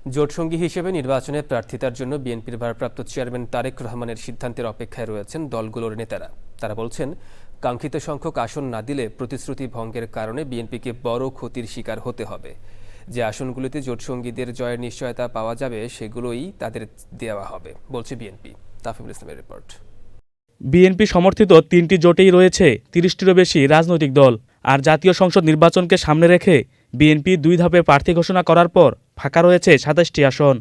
জোটসঙ্গী হিসেবে নির্বাচনে প্রার্থিতার জন্য বিএনপির ভারপ্রাপ্ত চেয়ারম্যান তারেক রহমানের সিদ্ধান্তের অপেক্ষায় রয়েছেন দলগুলোর নেতারা। তারা বলছেন, কাঙ্ক্ষিত সংখ্যক আসন না দিলে প্রতিশ্রুতি ভঙ্গের কারণে বিএনপিকে বড় ক্ষতির শিকার হতে হবে। যে আসনগুলোতে জোটসঙ্গীদের জয়ের নিশ্চয়তা পাওয়া যাবে সেগুলোই তাদের দেওয়া হবে, বলছে বিএনপি। তাফিমুল ইসলামের রিপোর্ট। বিএনপি সমর্থিত ৩টি জোটেই রয়েছে ৩০টিরও বেশি রাজনৈতিক দল। আর জাতীয় সংসদ নির্বাচনকে সামনে রেখে বিএনপি ২ ধাপে প্রার্থী ঘোষণা করার পর ফাঁকা রয়েছে ২৭টি আসন।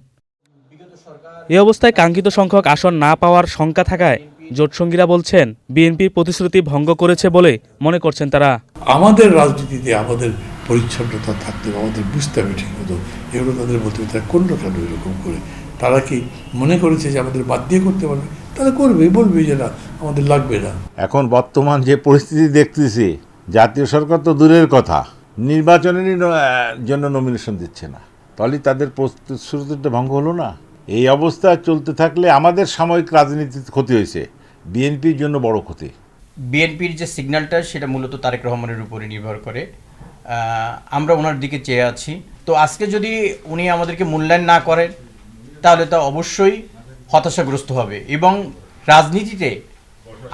এ অবস্থায় কাঙ্ক্ষিত সংখ্যক আসন না পাওয়ার শঙ্কা থাকায় জোটসঙ্গীরা বলছেন, বিএনপি প্রতিশ্রুতি ভঙ্গ করেছে বলে মনে করছেন তারা। আমাদের রাজনীতিতে আমাদের পরিচ্ছন্নতা থাকতে হবে, আমাদের বুঝতে হবে ঠিক মতো এগুলো তাদের বলতে হবে। তারা করলো কেন এরকম করে? তারা কি মনে করেছে যে আমাদের বাদ দিয়ে করতে পারবে? তারা করবে, বলবে যে না আমাদের লাগবে না। এখন বর্তমান যে পরিস্থিতি দেখতেছি, জাতীয় সরকার তো দূরের কথা, নির্বাচনেরই জন্য নমিনেশন দিচ্ছে না, তাহলে তাদের প্রতিশ্রুতিটা ভঙ্গ হলো না। এই অবস্থা চলতে থাকলে আমাদের সাময়িক রাজনীতিতে ক্ষতি হয়েছে, বিএনপির জন্য বড় ক্ষতি। বিএনপির যে সিগন্যালটা সেটা মূলত তারেক রহমানের উপরে নির্ভর করে। আমরা ওনার দিকে চেয়ে আছি। তো আজকে যদি উনি আমাদেরকে মূল্যায়ন না করেন তাহলে তা অবশ্যই হতাশাগ্রস্ত হবে এবং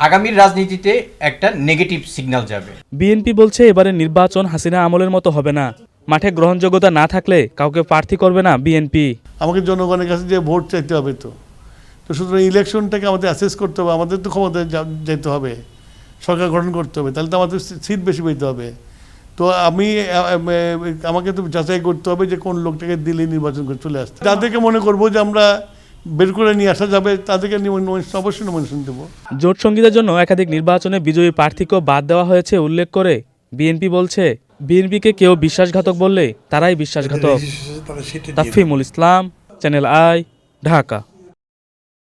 আগামীর রাজনীতিতে একটা নেগেটিভ সিগন্যাল যাবে। বিএনপি বলছে, এবারের নির্বাচন হাসিনা আমলের মতো হবে না। মাঠে গ্রহণযোগ্যতা না থাকলে কাউকে প্রার্থী করবে না বিএনপি। আমাকে জনগণের কাছে যে ভোট চাইতে হবে, তো সুতরাং ইলেকশনটাকে আমাদের অ্যাসেস করতে হবে, আমাদের তো ক্ষমতায় যেতে হবে, সরকার গঠন করতে হবে, তাহলে তো আমাদের সিট বেশি পেতে হবে। তো আমাকে তো যাচাই করতে হবে যে কোন লোকটাকে দিলে নির্বাচন করে চলে আসতে। যাদেরকে মনে করবো যে আমরা বের করে নিয়ে আসা যাবে তাদেরকে অবশ্যই নমিনেশন দেবো। জোট সঙ্গীদের জন্য একাধিক নির্বাচনে বিজয়ী প্রার্থীকেও বাদ দেওয়া হয়েছে উল্লেখ করে বিএনপি বলছে, বিএনপিকে কেউ বিশ্বাসঘাতক বললে তারাই বিশ্বাসঘাতক। তাফিমুল ইসলাম, চ্যানেল আই, ঢাকা।